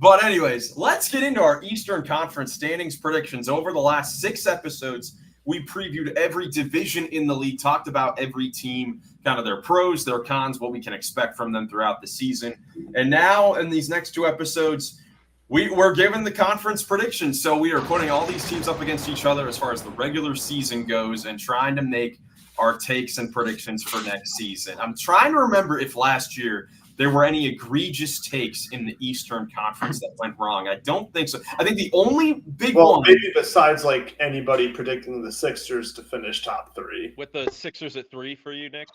But anyways, let's get into our Eastern Conference standings predictions. Over the last 6 episodes, we previewed every division in the league, talked about every team, kind of their pros, their cons, what we can expect from them throughout the season. And now in these next 2 episodes, we're given the conference predictions. So we are putting all these teams up against each other as far as the regular season goes and trying to make our takes and predictions for next season. I'm trying to remember if last year there were any egregious takes in the Eastern Conference that went wrong. I don't think so. I think the only big one. Maybe besides like anybody predicting the Sixers to finish top 3. With the Sixers at 3 for you, Nick?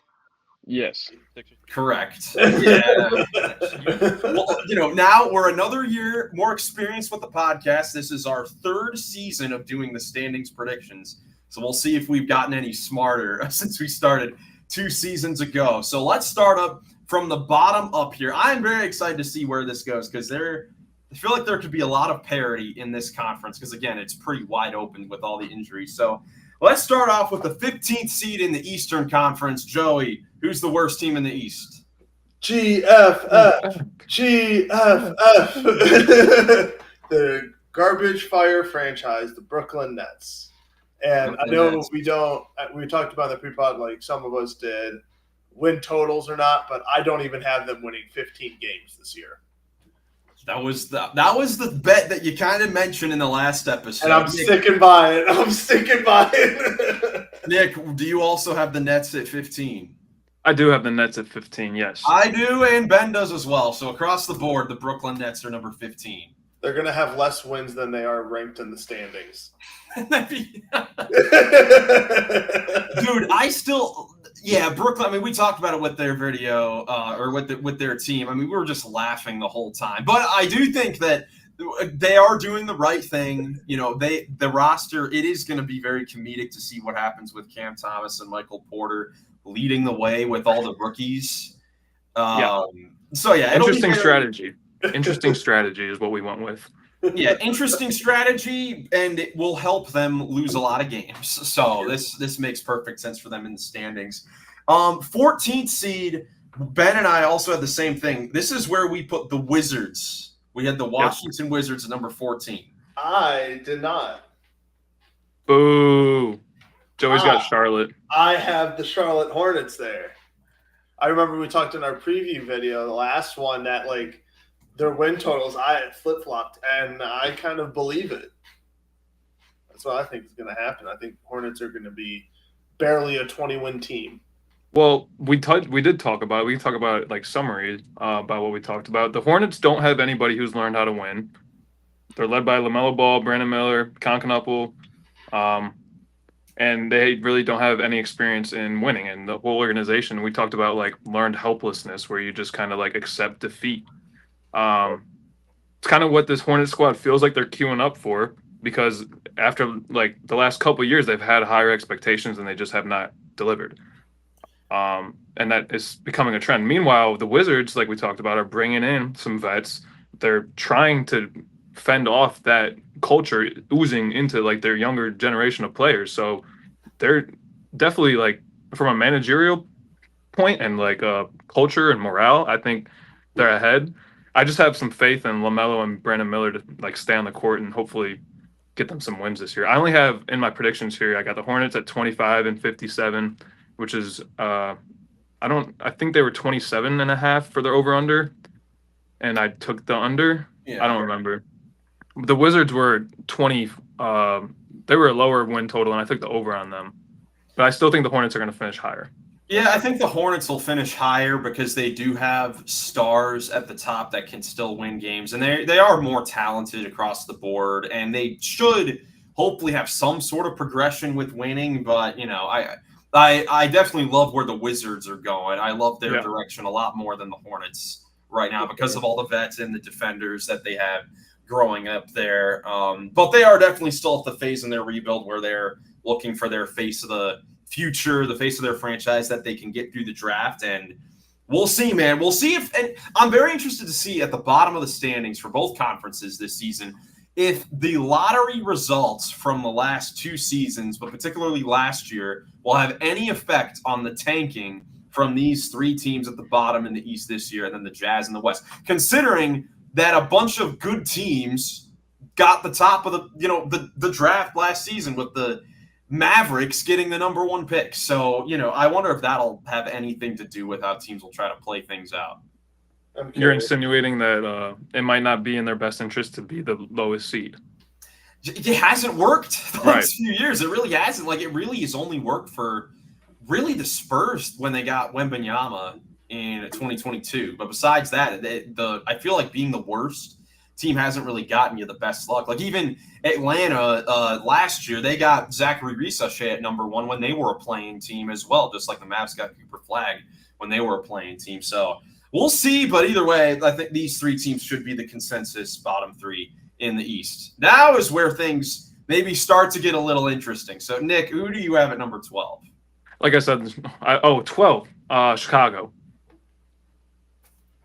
Yes. Sixers. Correct. Yeah. Well, now we're another year more experienced with the podcast. This is our 3rd season of doing the standings predictions. So we'll see if we've gotten any smarter since we started 2 seasons ago. So let's start up from the bottom up here. I'm very excited to see where this goes because I feel like there could be a lot of parity in this conference because, again, it's pretty wide open with all the injuries. So let's start off with the 15th seed in the Eastern Conference. Joey, who's the worst team in the East? GFF. The garbage fire franchise, the Brooklyn Nets. And I know we talked about the pre-pod like some of us did, win totals or not, but I don't even have them winning 15 games this year. That was the bet that you kind of mentioned in the last episode. And I'm sticking by it. Nick, do you also have the Nets at 15? I do have the Nets at 15, yes. I do, and Ben does as well. So across the board, the Brooklyn Nets are number 15. They're going to have less wins than they are ranked in the standings. Dude, Brooklyn. I mean, we talked about it with their video or with their team. I mean, we were just laughing the whole time. But I do think that they are doing the right thing. You know, the roster, it is going to be very comedic to see what happens with Cam Thomas and Michael Porter leading the way with all the rookies. So, yeah. Interesting strategy. Interesting strategy is what we went with. Yeah, interesting strategy, and it will help them lose a lot of games. So this makes perfect sense for them in the standings. 14th seed, Ben and I also had the same thing. This is where we put the Wizards. We had the Washington Wizards at number 14. I did not. Boo. Joey's got Charlotte. I have the Charlotte Hornets there. I remember we talked in our preview video, the last one, that like their win totals, I had flip-flopped, and I kind of believe it. That's what I think is going to happen. I think Hornets are going to be barely a 20-win team. Well, we did talk about it. We can talk about it, like summary about what we talked about. The Hornets don't have anybody who's learned how to win. They're led by LaMelo Ball, Brandon Miller, Concanapple, and they really don't have any experience in winning. And the whole organization, we talked about like learned helplessness, where you just kind of like accept defeat. It's kind of what this Hornets squad feels like they're queuing up for, because after like the last couple of years, they've had higher expectations and they just have not delivered. And that is becoming a trend. Meanwhile, the Wizards, like we talked about, are bringing in some vets. They're trying to fend off that culture oozing into like their younger generation of players. So they're definitely like from a managerial point and like culture and morale, I think they're ahead. I just have some faith in LaMelo and Brandon Miller to like stay on the court and hopefully get them some wins this year. I only have in my predictions here, I got the Hornets at 25 and 57, which is I think they were 27.5 for their over under, and I took the under. Yeah, I don't remember. The Wizards were 20. They were a lower win total, and I took the over on them. But I still think the Hornets are going to finish higher. Yeah, I think the Hornets will finish higher because they do have stars at the top that can still win games, and they are more talented across the board, and they should hopefully have some sort of progression with winning. But I definitely love where the Wizards are going. I love their direction a lot more than the Hornets right now because of all the vets and the defenders that they have growing up there. But they are definitely still at the phase in their rebuild where they're looking for their face of the future, the face of their franchise that they can get through the draft. And we'll see, man. We'll see and I'm very interested to see at the bottom of the standings for both conferences this season if the lottery results from the last 2 seasons, but particularly last year, will have any effect on the tanking from these 3 teams at the bottom in the East this year and then the Jazz in the West. Considering that a bunch of good teams got the top of the draft last season with the Mavericks getting the number 1 pick. So, I wonder if that'll have anything to do with how teams will try to play things out. You're insinuating that it might not be in their best interest to be the lowest seed. It hasn't worked the Right. last few years. It really hasn't. Like, it really has only worked for really the Spurs when they got Wembanyama in 2022. But besides that, I feel like being the worst team hasn't really gotten you the best luck. Like, even Atlanta last year, they got Zachary Risachet at number 1 when they were a playing team as well, just like the Mavs got Cooper Flagg when they were a playing team. So we'll see. But either way, I think these 3 teams should be the consensus bottom 3 in the East. Now is where things maybe start to get a little interesting. So, Nick, who do you have at number 12? Like I said, 12, Chicago.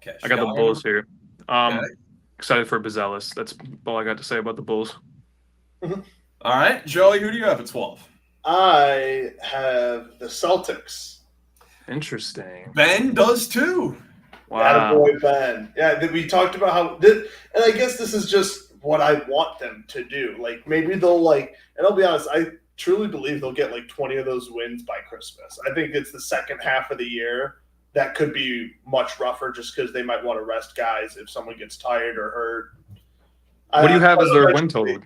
Okay, I got the Bulls here. Okay. Excited for Bizelis. That's all I got to say about the Bulls. All right, Joey, who do you have at 12? I have the Celtics. Interesting. Ben does too. Wow. Attaboy Ben. Yeah, we talked about how, and I guess this is just what I want them to do. Like, maybe they'll and I'll be honest, I truly believe they'll get 20 of those wins by Christmas. I think it's the second half of the year that could be much rougher just because they might want to rest guys if someone gets tired or hurt. What do you have as their win total?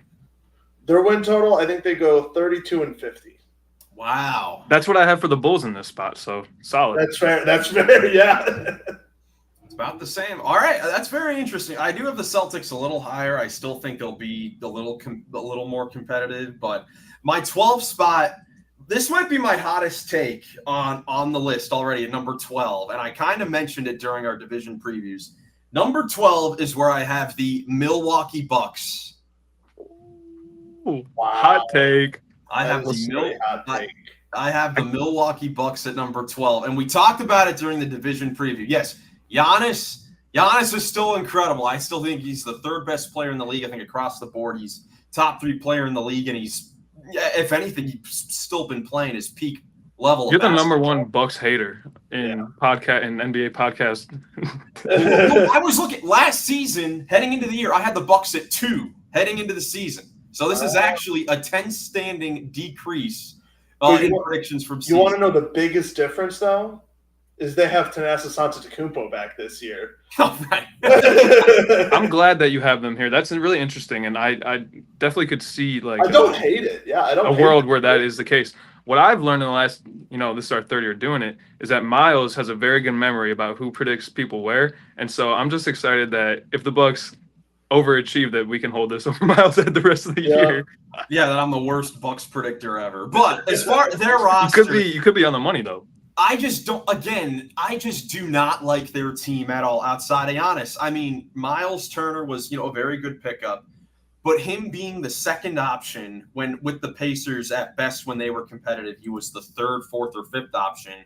Their win total, I think they go 32-50. Wow. That's what I have for the Bulls in this spot, so solid. That's fair. That's fair, yeah. It's about the same. All right, that's very interesting. I do have the Celtics a little higher. I still think they'll be a little more competitive, but my 12 spot, this might be my hottest take on the list already at number 12, and I kind of mentioned it during our division previews. Number 12 is where I have the Milwaukee Bucks. Ooh, hot take. I have That is a very hot take. I have the Milwaukee Bucks at number 12, and we talked about it during the division preview. Yes, Giannis is still incredible. I still think he's the 3rd best player in the league. I think across the board, he's top 3 player in the league, and he's, if anything, he's still been playing his peak level. You're the number 1 Bucks hater in podcast and NBA podcast. I was looking last season, heading into the year, I had the Bucks at 2 heading into the season. So this is actually a 10 standing decrease in predictions from season. You want to know the biggest difference, though? Is they have Thanasis Antetokounmpo back this year. Oh, right. I'm glad that you have them here. That's really interesting, and I definitely could see I don't hate it. Yeah, I don't. A world where that is the case. What I've learned in the last, this is our 3rd year doing it, is that Miles has a very good memory about who predicts people where, and so I'm just excited that if the Bucks overachieve, that we can hold this over Miles at the rest of the year. Yeah, that I'm the worst Bucks predictor ever. But as far as their roster, you could be on the money though. I just do not like their team at all outside of Giannis. I mean, Miles Turner was, a very good pickup, but him being the second option with the Pacers at best when they were competitive, he was the 3rd, 4th, or 5th option.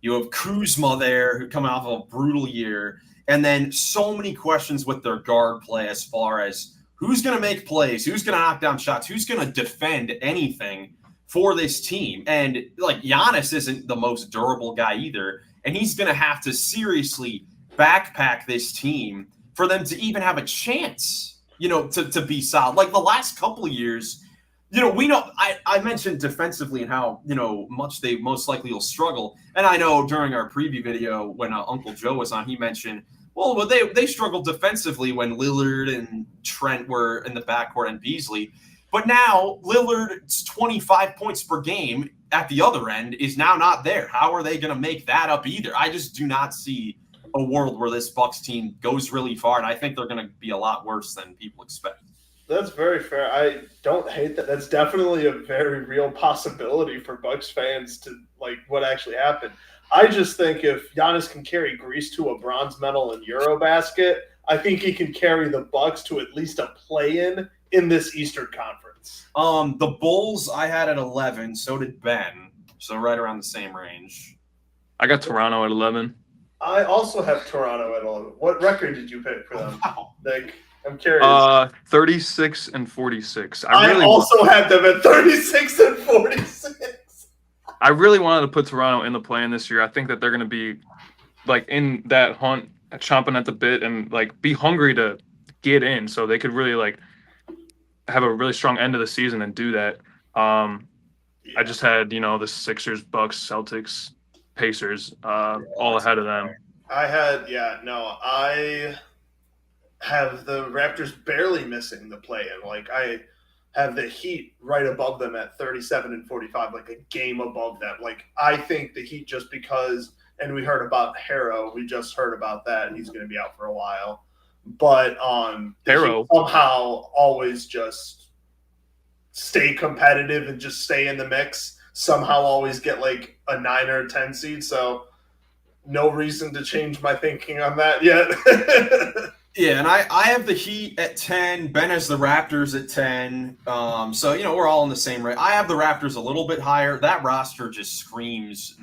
You have Kuzma there who come off of a brutal year, and then so many questions with their guard play as far as who's going to make plays, who's going to knock down shots, who's going to defend anything for this team. And Giannis isn't the most durable guy either, and he's going to have to seriously backpack this team for them to even have a chance, to be solid. Like the last couple of years, we know I mentioned defensively and how, much they most likely will struggle. And I know during our preview video when Uncle Joe was on, he mentioned, well, they struggled defensively when Lillard and Trent were in the backcourt and Beasley. But now Lillard's 25 points per game at the other end is now not there. How are they going to make that up either? I just do not see a world where this Bucks team goes really far, and I think they're going to be a lot worse than people expect. That's very fair. I don't hate that. That's definitely a very real possibility for Bucks fans to what actually happened. I just think if Giannis can carry Greece to a bronze medal in Eurobasket, I think he can carry the Bucks to at least a play-in this Eastern Conference. The Bulls I had at 11, so did Ben. So right around the same range. I got Toronto at 11. I also have Toronto at 11. What record did you pick for them? Wow. I'm curious. 36 and 46. I also had them at 36 and 46. I really wanted to put Toronto in the play-in this year. I think that they're going to be in that hunt, chomping at the bit, and be hungry to get in, so they could really like have a really strong end of the season and do that. I just had the Sixers, Bucks, Celtics, Pacers all ahead of them. I have the Raptors barely missing the play-in. Like, I have the Heat right above them at 37 and 45, like a game above them. Like, I think the Heat, just because, and we heard about Harrow, we just heard about that, and he's going to be out for a while. But the Harrow Heat somehow always just stay competitive and just stay in the mix. Somehow always get like a 9 or a 10 seed. So no reason to change my thinking on that yet. Yeah, and I have the Heat at 10. Ben has the Raptors at 10. So, we're all in the same rate. I have the Raptors a little bit higher. That roster just screams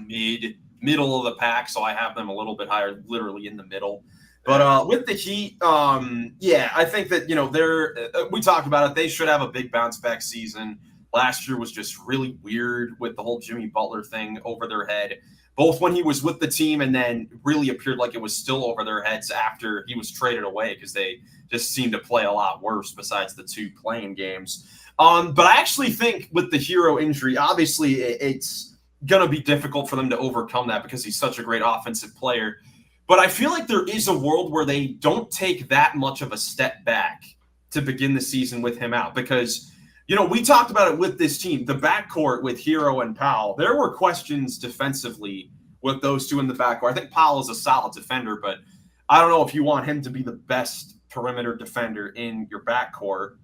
middle of the pack, so I have them a little bit higher, literally in the middle. But with the Heat, I think that, we talked about it. They should have a big bounce back season. Last year was just really weird with the whole Jimmy Butler thing over their head, both when he was with the team and then really appeared like it was still over their heads after he was traded away, because they just seemed to play a lot worse besides the 2 playing games. But I actually think with the Hero injury, obviously it's going to be difficult for them to overcome that because he's such a great offensive player. But I feel like there is a world where they don't take that much of a step back to begin the season with him out, because we talked about it with this team, the backcourt with Hero and Powell. There were questions defensively with those two in the backcourt. I think Powell is a solid defender, but I don't know if you want him to be the best perimeter defender in your backcourt.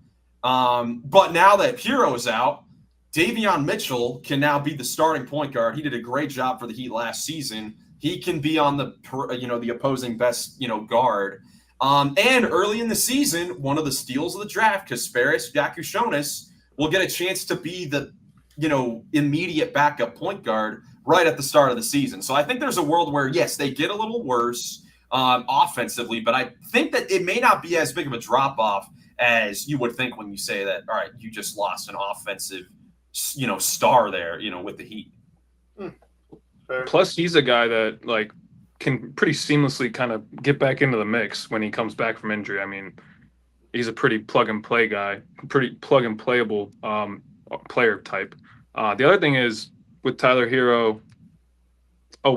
But now that Hero is out, Davion Mitchell can now be the starting point guard. He did a great job for the Heat last season. He can be on the opposing best guard. And early in the season, one of the steals of the draft, Kasparis Yakushonis, will get a chance to be the immediate backup point guard right at the start of the season. So I think there's a world where, yes, they get a little worse offensively, but I think that it may not be as big of a drop-off as you would think when you say that, all right, you just lost an offensive star there with the Heat. Plus, he's a guy that like can pretty seamlessly kind of get back into the mix when he comes back from injury. I mean, he's a pretty plug-and-play guy, pretty plug-and-playable player type. The other thing is with Tyler Hero,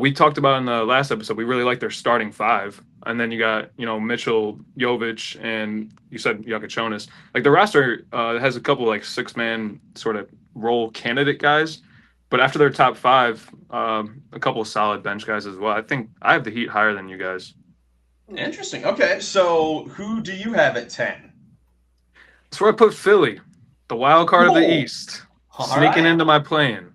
we talked about in the last episode, we really like their starting 5. And then you got, Mitchell, Jovic, and you said Yakushonis. Like, the roster has a couple, like, 6-man sort of role candidate guys. But after their top 5, a couple of solid bench guys as well. I think I have the Heat higher than you guys. Interesting. Okay, so who do you have at 10? That's where I put Philly, the wild card of the East, All sneaking right. into my play-in.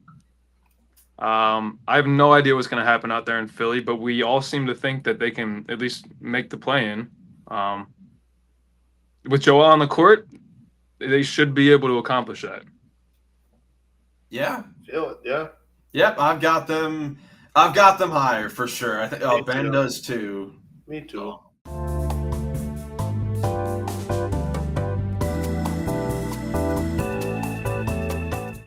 I have no idea what's going to happen out there in Philly, but we all seem to think that they can at least make the play-in. With Joel on the court, they should be able to accomplish that. Yeah. Feel it, yeah. Yep, I've got them higher for sure. I think Me Ben too. does too. Me too.